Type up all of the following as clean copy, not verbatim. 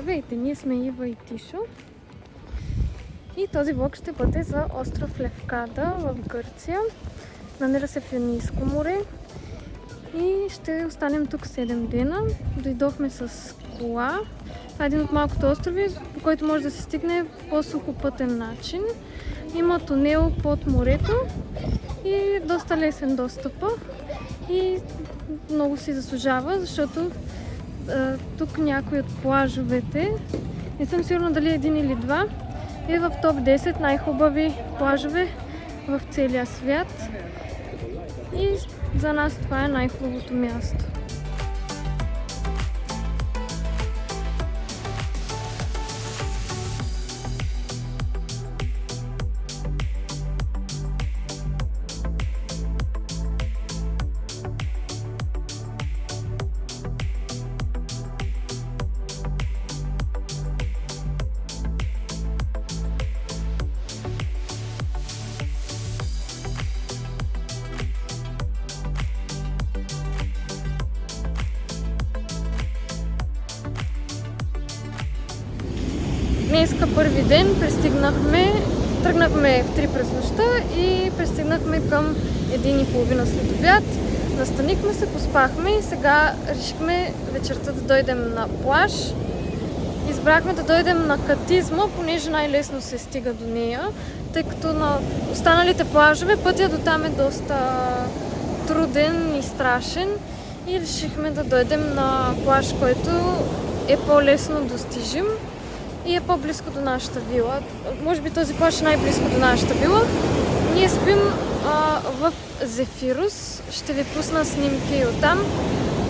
Здравейте, ние сме Ива и Тишо и този влог ще бъде за остров Левкада в Гърция. Намира се в Йонийско море и ще останем тук 7 дена. Дойдохме с кола. Това е един от малкото острови, по който може да се стигне по сухопътен начин. Има тунел под морето и доста лесен достъпа и много си заслужава, защото тук някои от плажовете, не съм сигурна дали един или два, е в топ 10 най-хубави плажове в целия свят и за нас това е най-хубавото място. Днеска първи ден тръгнахме в 3 през нощта и пристигнахме към 1:30 след обяд. Настанихме се, поспахме и сега решихме вечерта да дойдем на плаж. Избрахме да дойдем на Катизма, понеже най-лесно се стига до нея, тъй като на останалите плажове пътя до там е доста труден и страшен и решихме да дойдем на плаж, който е по-лесно достижим и е по-близко до нашата вила. Може би този плаж е най-близко до нашата вила. Ние спим в Зефирус. Ще ви пусна снимки оттам.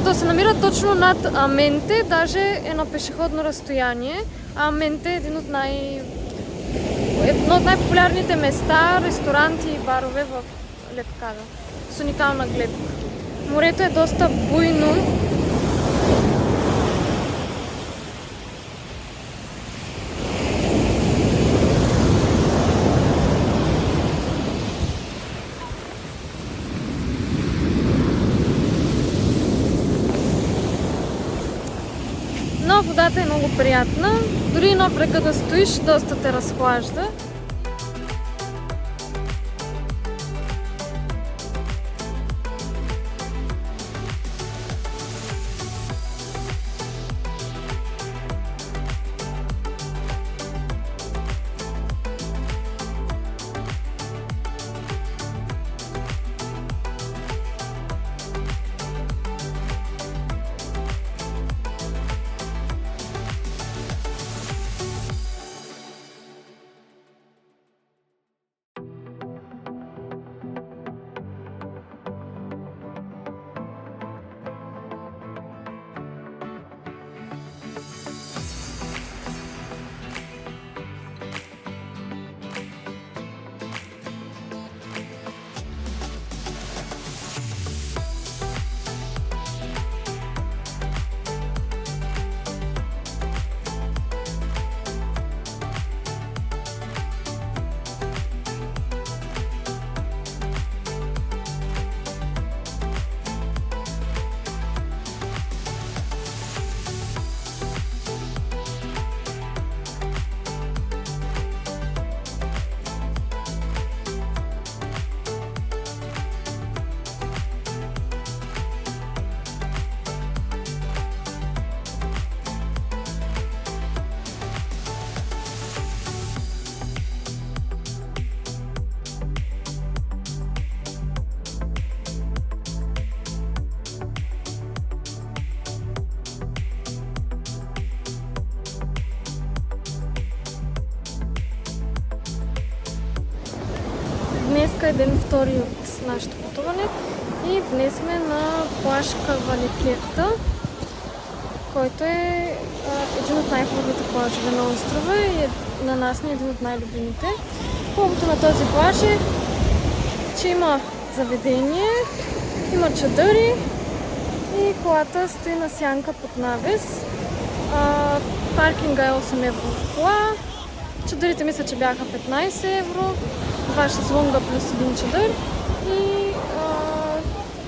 То се намира точно над Аменте, даже е на пешеходно разстояние. Аменте е едно от най-популярните места, ресторанти и барове в Левкада, с уникална гледка. Морето е доста буйно. Но водата е много приятна, дори на брега да стоиш, доста те разхлажда. Днеска е ден втори от нашето пътуване и днес сме на плаж Каваликета, който е един от най-хубавите плажове на острова и на нас ни е един от най-любимите. Хубавото на този плаж е, че има заведение, има чадъри и колата стои на сянка под навес. Паркинга е 8 евро в кола. Чадърите мисля, че бяха 15 евро. 2 шезлонга плюс един чадър и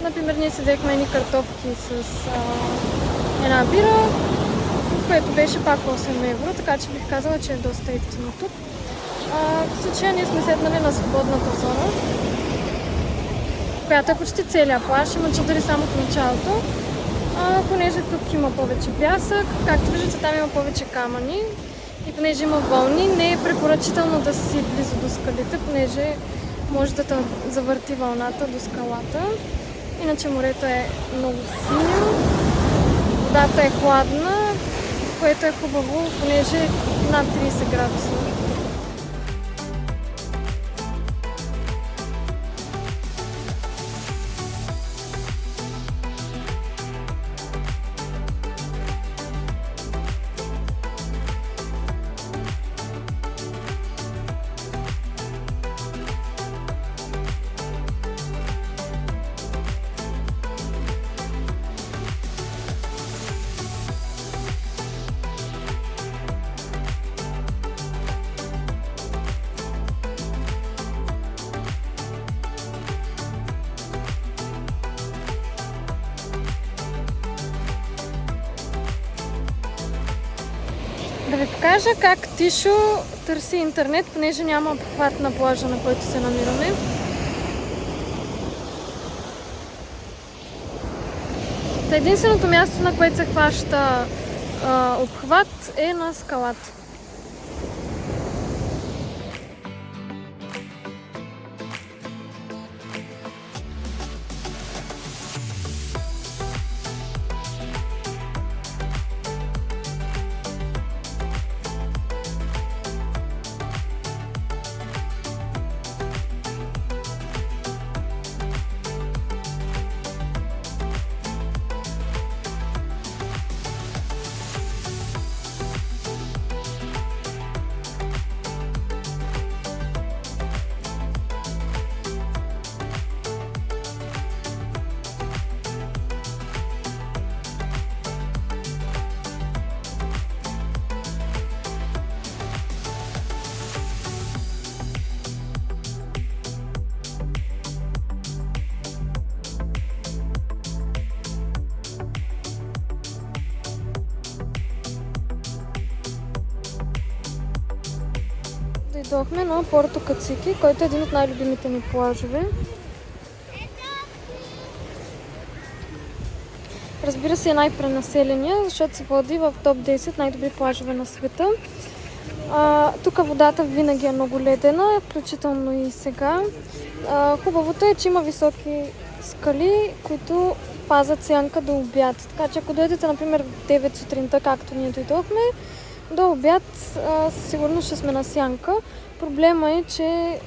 например ние си взехме едни картофки с една бира което беше пак 8 евро, така че бих казала, че е доста ефтино тук. В случая ние сме седнали на свободната зона, която е почти целия плаж, има чадъри само в началото, понеже тук има повече пясък, както виждате там има повече камъни и понеже има вълни, не е препоръчително да си близо до скалите, понеже може да те завърти вълната до скалата. Иначе морето е много синьо, водата е хладна, което е хубаво, понеже е над 30 градуса. Да ви покажа как Тишо търси интернет, понеже няма обхват на плажа, на който се намираме. Единственото място, на което се хваща обхват, е на скалата. Дойдохме на Порто Кацики, който е един от най-любимите ми плажове. Разбира се, е най-пренаселения, защото се води в топ 10 най-добри плажове на света. Тук водата винаги е много ледена, включително и сега. Хубавото е, че има високи скали, които пазят сянка до обяд. Така че ако дойдете, например, в 9 сутринта, както ние дойдохме, до обяд сигурно ще сме на сянка. Проблема е, че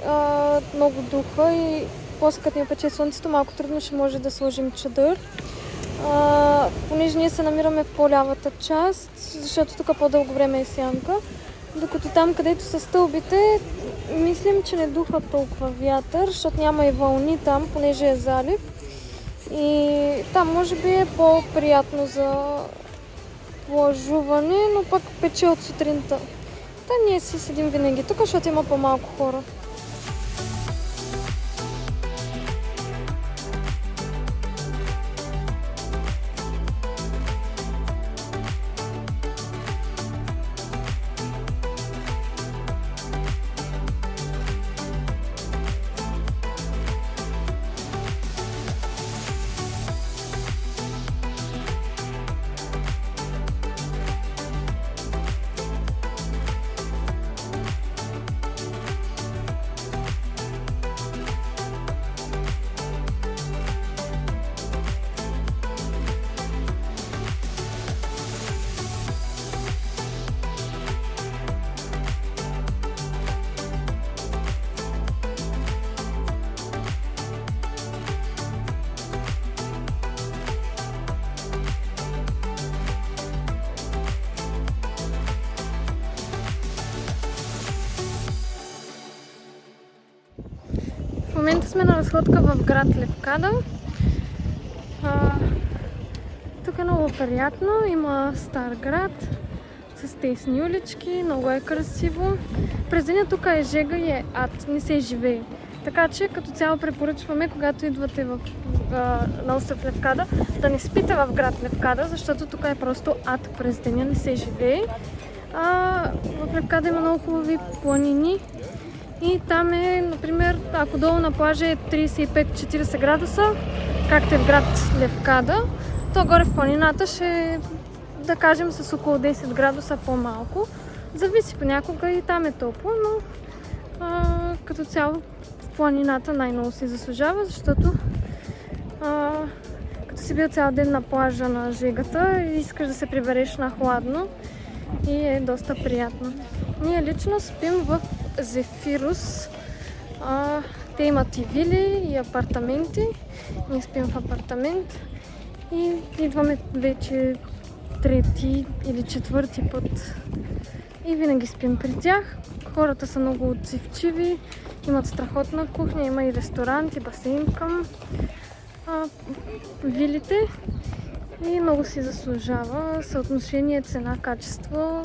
много духа и после като ни опече слънцето, малко трудно ще може да сложим чадър. Понеже ние се намираме в по-лявата част, защото тук по-дълго време е сянка. Докато там, където са стълбите, мислим, че не духа толкова вятър, защото няма и вълни там, понеже е залив. И там може би е по-приятно за плажуване, но пък пече от сутринта. Та ние си седим винаги тук, защото има по-малко хора. В момента сме на разходка в град Левкада. Тук е много приятно, има стар град с тесни улички, много е красиво. През деня тук е жега и е ад, не се живее. Така че като цяло препоръчваме, когато идвате на остров Левкада, да не спите в град Левкада, защото тук е просто ад през деня, не се живее. В Левкада има много хубави планини и там е, например, ако долу на плажа е 35-40 градуса, както е в град Левкада, то горе в планината ще, да кажем, с около 10 градуса по-малко. Зависи понякога и там е топло, но като цяло в планината най-много си заслужава, защото като си бил цял ден на плажа на жегата и искаш да се прибереш на хладно и е доста приятно. Ние лично спим в Зефирус. Те имат и вили, и апартаменти. Ние спим в апартамент и идваме вече трети или четвърти път. И винаги спим при тях. Хората са много отзивчиви, имат страхотна кухня, има и ресторант, и басейн към вилите. И много си заслужава съотношение цена-качество.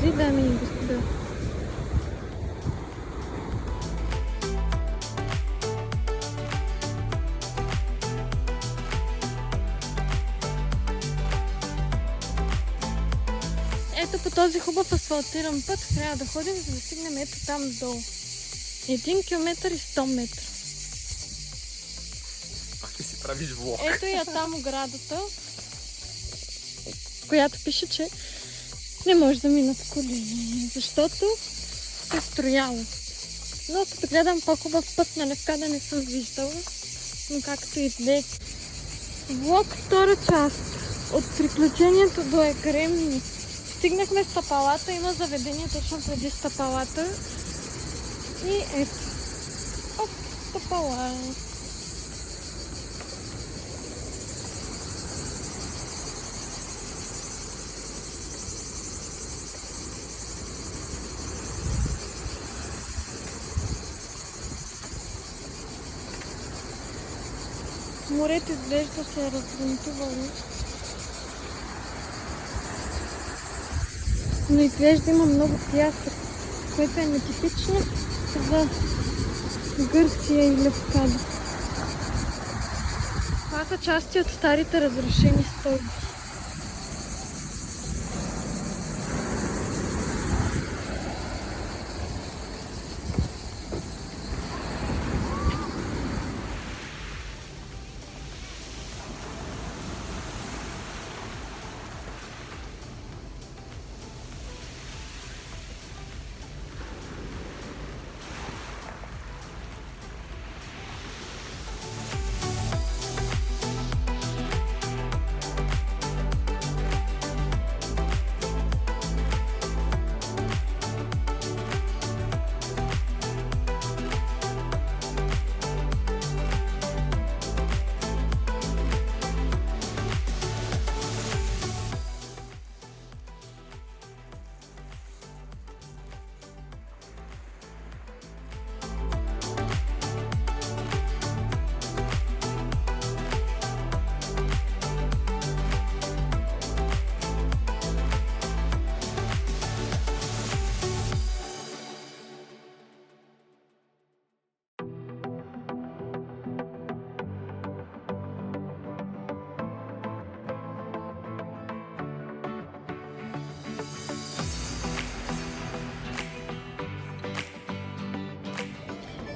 Кажи, дами и господа. Ето по този хубав асфалтиран път трябва да ходим, за да стигнем ето там долу. 1 км и 100 метра. Пак ли си правиш влог? Ето я там оградата, която пише, че не може да минат коли, защото се строяло. Но като гледам по-хубав път на Левкада не съм виждала, но както и да е. Влог втора част от приключението до Екремни. Стигнахме стъпалата, има заведение точно преди стъпалата. И ето. Оп, стъпала. Морето изглежда се е разгрунтувало. Но изглежда има много пясък. което е нетипично за Гърция и Левкада. Това са части от старите разрушени стълби.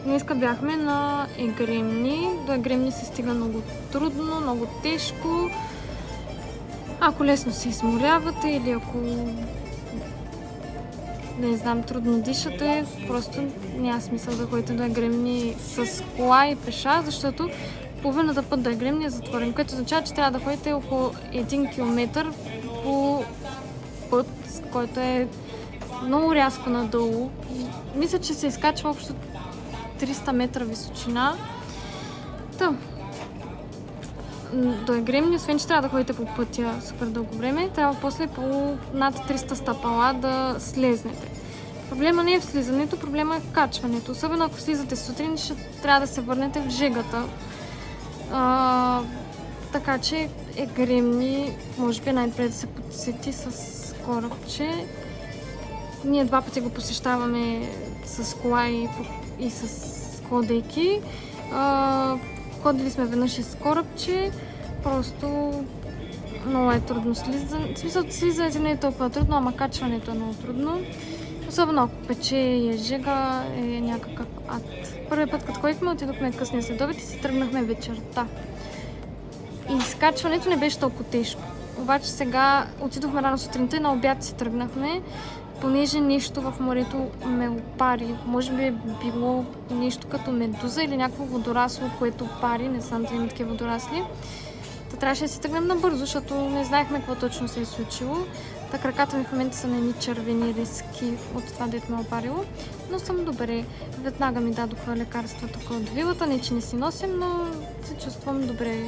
Днеска бяхме на Егремни. До Егремни се стига много трудно, много тежко. Ако лесно се изморявате или ако не знам, трудно дишате, просто няма смисъл да ходите до Егремни с кола и пеша, защото половината път до Егремни е затворен, което означава, че трябва да ходите около 1 км по път, който е много рязко надолу. Мисля, че се изкачва общо 300 метра височина. До Егремни, освен че трябва да ходите по пътя супер дълго време, трябва после по над 300 стъпала да слезнете. Проблема не е в слизането, проблема е в качването. Особено ако слизате сутрин, ще трябва да се върнете в жегата. Така че Егремни може би най-добре да се посети с корабче. Ние 2 пъти го посещаваме с кола и с ходейки. Ходили сме веднъж и с корабче. Просто много е трудно слизане. В смисъл, слизането не е толкова трудно, ама качването е много трудно. Особено ако пече и е жега, е някакъв ад. Първият път, като ходихме, отидохме късния следобед и си тръгнахме вечерта. И изкачването не беше толкова тежко. Обаче сега отидохме рано сутринта и на обяд си тръгнахме, понеже нещо в морето ме опари. Може би е било нещо като медуза или някакво водорасло, което пари. Не знам дали има такива водорасли. Та трябваше да си тръгнем набързо, защото не знаехме какво точно се е случило. Та краката ми в момента са на едни червени риски от това, дето ме опарило. Но съм добре. Веднага ми дадоха лекарства тук от вилата. Не, че не си носим, но се чувствам добре.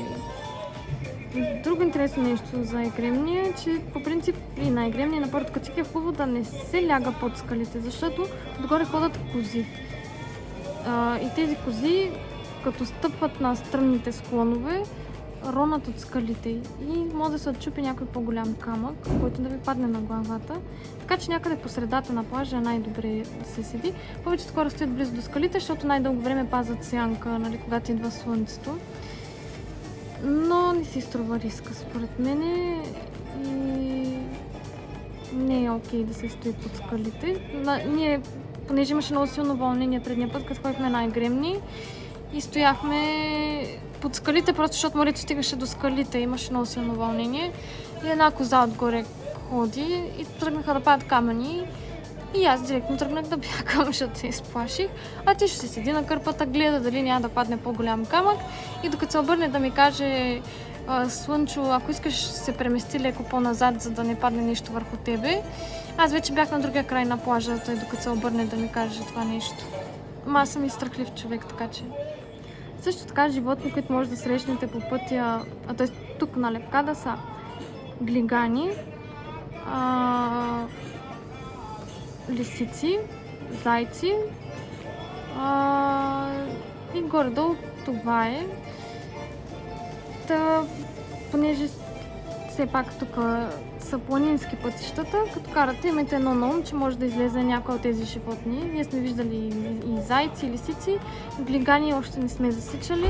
Друго интересно нещо за Егремни е, че по принцип и на Егремни и на Порто Катика е хубаво да не се ляга под скалите, защото отгоре ходят кози. И тези кози, като стъпват на стръмните склонове, ронат от скалите и може да се отчупи някой по-голям камък, който да ви падне на главата. Така че някъде по средата на плажа е най-добре да се седи. Повечето хора стоят близо до скалите, защото най-дълго време пазят сянка, нали, когато идва слънцето. Но не си струва риска според мене и не е окей да се стои под скалите. Ние, понеже имаше много силно вълнение предния път, като ходихме на Егремни и стояхме под скалите, просто защото морето стигаше до скалите, имаше много силно вълнение и една коза отгоре ходи и тръгнаха да падат камъни. И аз директно тръгнах да бягам, защото се изплаших. А ти ще се седи на кърпата, гледа дали няма да падне по-голям камък. И докато се обърне да ми каже: Слънчо, ако искаш се премести леко по-назад, за да не падне нещо върху тебе. Аз вече бях на другия край на плажата и докато се обърне да ми каже това нещо. Ама аз съм и страхлив човек, така че. Също така животни, които може да срещнете по пътя, т.е. тук на Левкада са глигани, лисици, зайци и горе-долу това е. Понеже все пак тук са планински пътищата. Като карате, имайте едно на ум, че може да излезе някой от тези животни. Вие сме виждали и зайци, и лисици. Глигани още не сме засичали.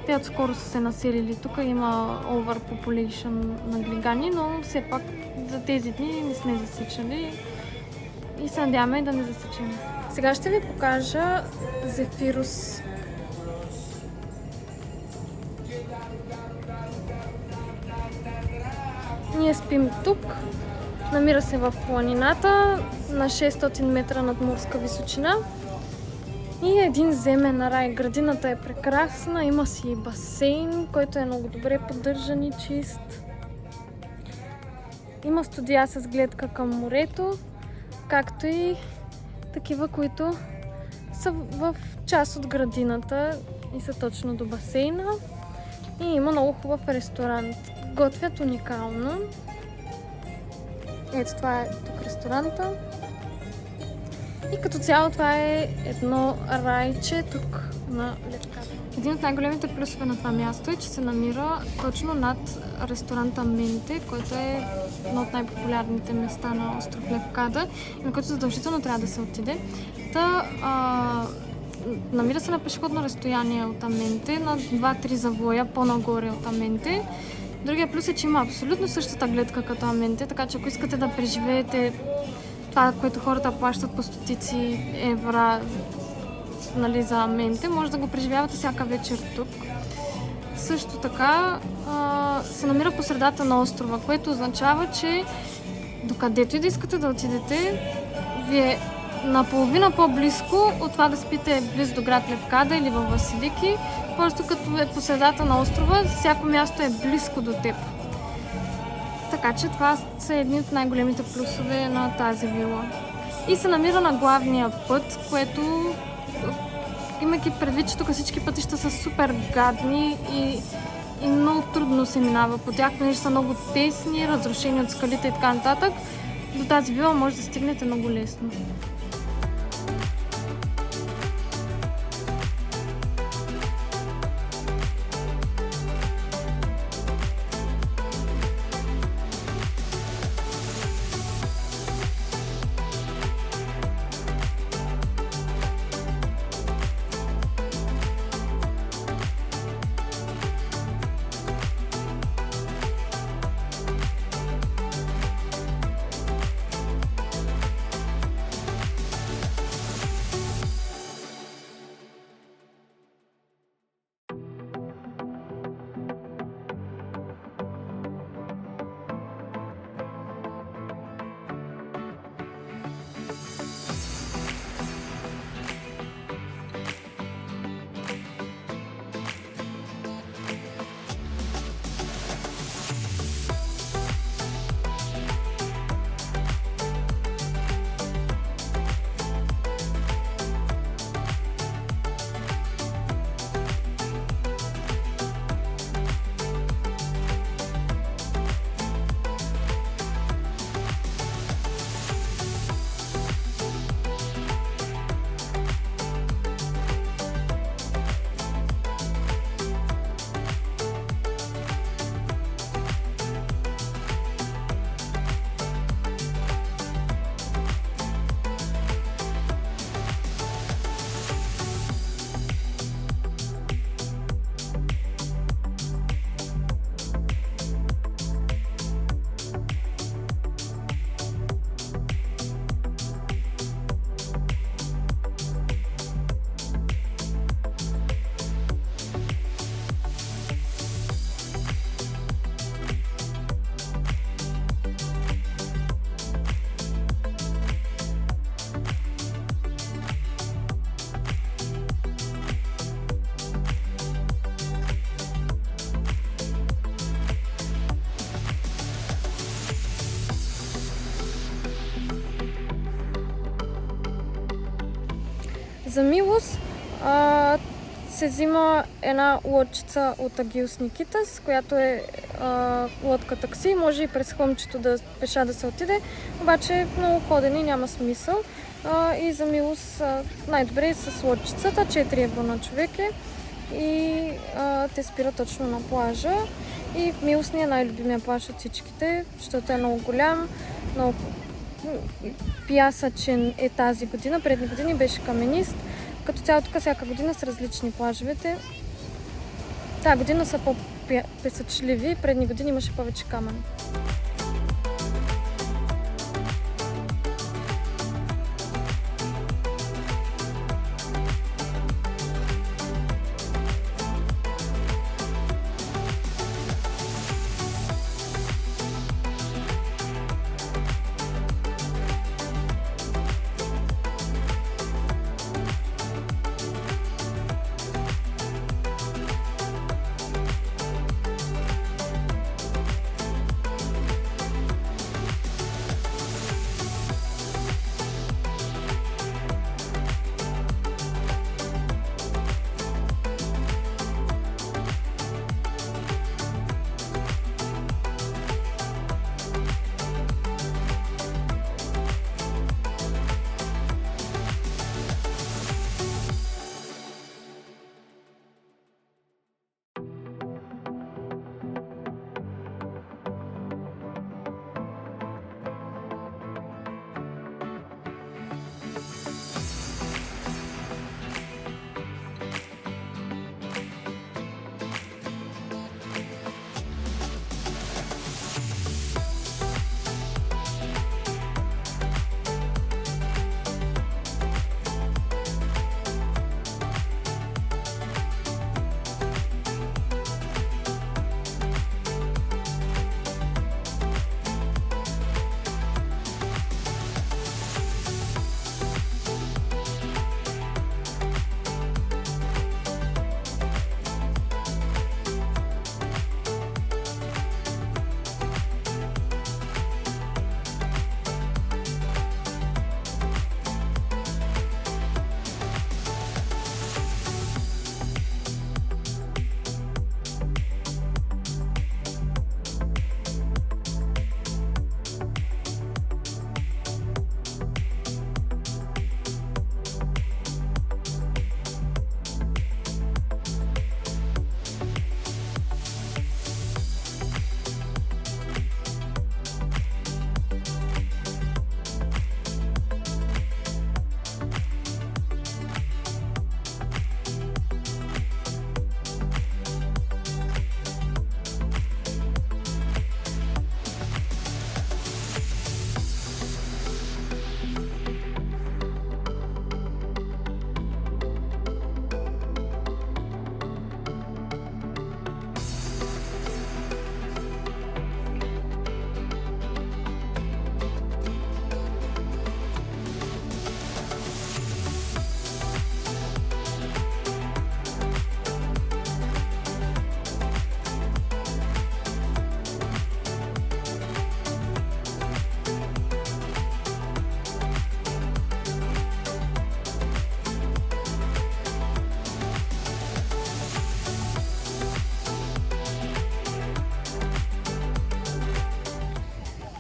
Те отскоро са се населили. Тук има overpopulation на глигани, но все пак за тези дни не сме засичали и се надяваме да не засичаме. Сега ще ви покажа Зефирус. Ние спим тук. Намира се в планината на 600 метра над морска височина. И един земен рай. Градината е прекрасна, има си басейн, който е много добре поддържан и чист. Има студия с гледка към морето, както и такива, които са в част от градината и са точно до басейна. И има много хубав ресторант. Готвят уникално. Ето това е тук ресторанта. И като цяло това е едно райче тук на Левкада. Един от най-големите плюсове на това място е, че се намира точно над ресторанта Менте, който е едно от най-популярните места на остров Левкада и на който задължително трябва да се отиде. Намира се на пешеходно разстояние от Аменте, на 2-3 завоя по-нагоре от Аменте. Другия плюс е, че има абсолютно същата гледка като Аменте, така че ако искате да преживеете това, което хората плащат по стотици евра, нали, за Аменте, може да го преживявате всяка вечер тук. Също така се намира по средата на острова, което означава, че докъдето и да искате да отидете, вие наполовина по-близко от това да спите близо до град Левкада или във Василики. Просто като е по средата на острова, всяко място е близко до теб. Така че това са едни от най-големите плюсове на тази вила. И се намира на главния път, което, имайки предвид, че тук всички пътища са супер гадни и много трудно се минава по тях, понеже са много тесни, разрушени от скалите и така нататък, до тази вила може да стигнете много лесно. За милост се взима една лодчица от Агилс Никитас, която е лодка такси. Може и през хълмчето пеша да се отиде, обаче много ходене няма смисъл. И за милост най-добре е с лодчицата, 4 евро на човек е. И те спират точно на плажа. И Милсни е най-любимия плаж от всичките, защото е много голям, много пясъчен е тази година. Предни години беше каменист. Като цяло тук всяка година са различни плажовете. Тази година са по-песъчливи, предни години имаше повече камъни.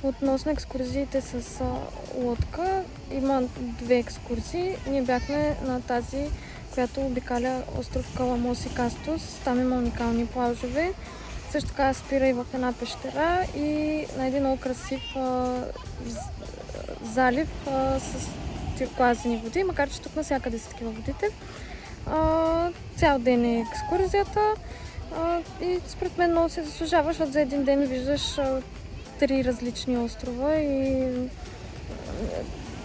Относно екскурзиите с лодка, има две екскурзии. Ние бяхме на тази, която обикаля остров Каламос и Кастус. Там има уникални плажове. Също така спира и в една пещера и на един много красив залив с тюркоазени води, макар че тук навсякъде са такива водите. Цял ден е екскурзията и според мен много се заслужава, защото за един ден виждаш 3 различни острова и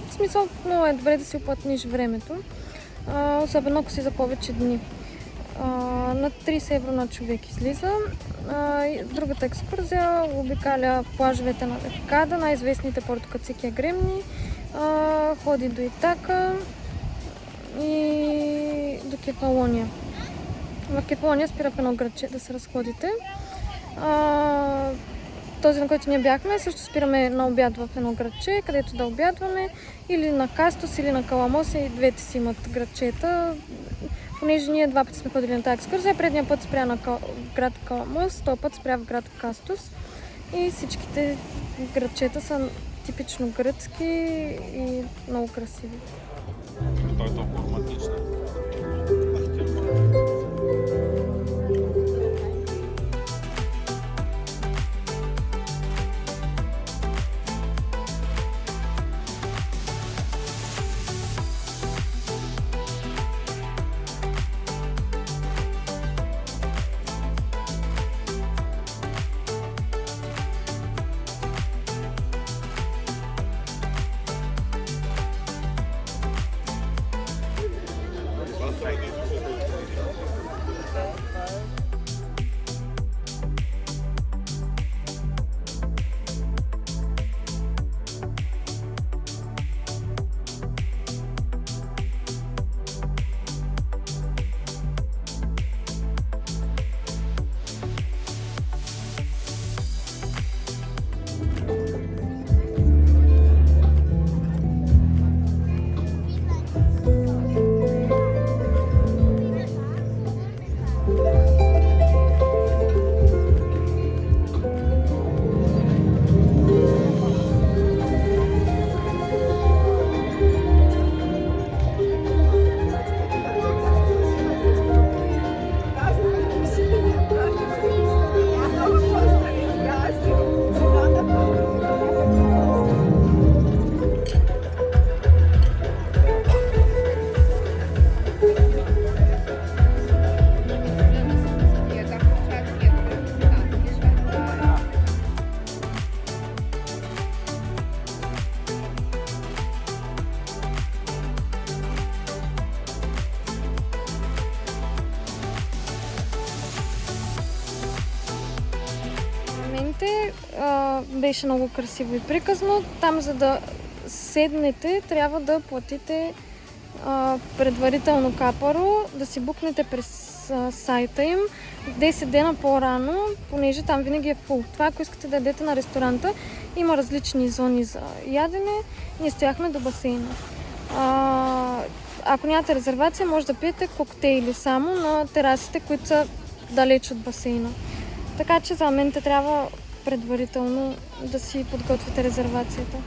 в смисъл много е добре да си оплътниш времето, особено ако си за повече дни. На 30 евро на човек излиза. Другата екскурзия обикаля плажовете на Ефикада, най-известните Портокацики Гремни, ходи до Итака и до Кефалония. В Кефалония спира в едно градче да се разходите. Този, на който ние бяхме, също спираме на обяд в едно градче, където да обядваме, или на Кастус, или на Каламос, и двете си имат градчета. Понеже ние 2 пъти сме ходили на тази екскурзия, предния път спря на град Каламос, този път спря в град Кастус и всичките градчета са типично гръцки и много красиви. Той е толкова романтичен. басейните беше много красиво и приказно. Там, за да седнете, трябва да платите предварително капаро, да си букнете през сайта им 10 дена по-рано, понеже там винаги е фул. Това, ако искате да ядете на ресторанта, има различни зони за ядене. Ние стояхме до басейна. Ако нямате резервация, може да пиете коктейли само на терасите, които са далеч от басейна. Така че за мен трябва предварително да си подготвите резервацията.